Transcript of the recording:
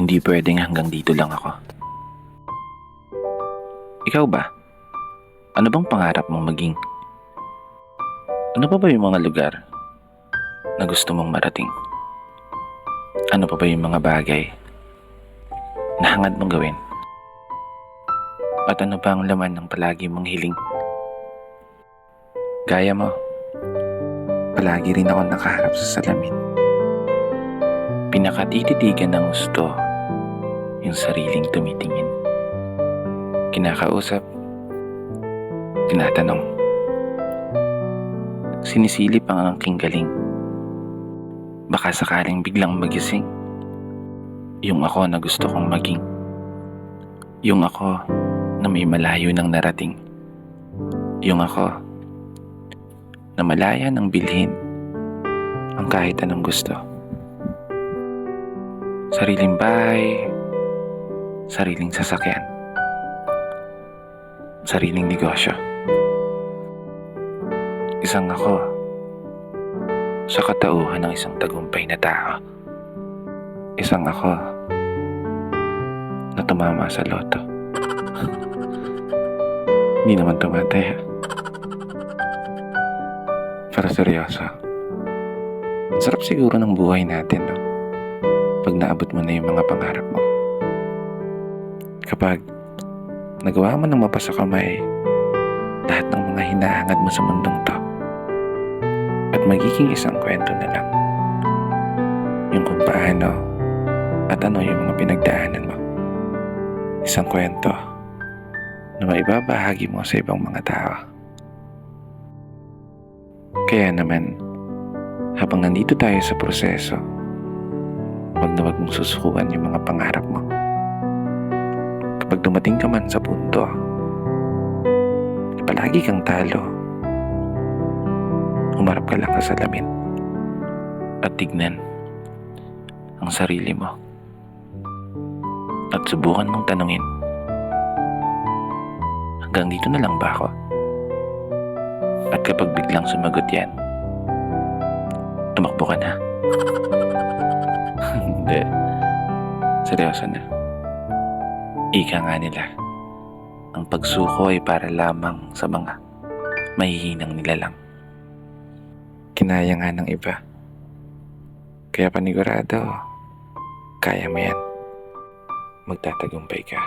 Hindi pwedeng hanggang dito lang ako. Ikaw ba? Ano bang pangarap mong maging? Ano pa ba yung mga lugar na gusto mong marating? Ano pa ba yung mga bagay na hangad mong gawin? At ano ba ang laman ng palagi mong hiling? Gaya mo, palagi rin ako nakaharap sa salamin. Pinakatititigan ng gusto yung sariling tumitingin. Kinakausap, tinatanong. Sinisilip ang aking galing. Baka sakaling biglang magising. Yung ako na gusto kong maging. Yung ako na may malayo nang narating. Yung ako na malaya nang bilhin ang kahit anong gusto. Sariling bahay, sariling sasakyan, sariling negosyo. Isang ako sa katauhan ng isang tagumpay na tao. Isang ako na tumama sa loto. Hindi naman tumataya. Para seryoso. Ang sarap siguro ng buhay natin, no? Pag naabot mo na yung mga pangarap mo. Kapag nagawa mo ng mapasa kamay lahat ng mga hinahangad mo sa mundong to. At magiging isang kwento na lang. Yung kung paano at ano yung mga pinagdaanan mo. Isang kwento na maibabahagi mo sa ibang mga tao. Kaya naman, habang nandito tayo sa proseso, wag na wag mong susukuan yung mga pangarap mo. Kapag dumating ka man sa punto, palagi kang talo. Humarap ka lang sa salamin at tignan ang sarili mo. At subukan mong tanungin, hanggang dito na lang ba ako? At kapag biglang sumagot yan, tumakbo ka na. Hindi. Seryoso na. Ika nga nila, ang pagsuko ay para lamang sa mga mahihinang nilalang. Kinaya nga ng iba. Kaya panigurado, kaya mo yan. Magtatagumpay ka.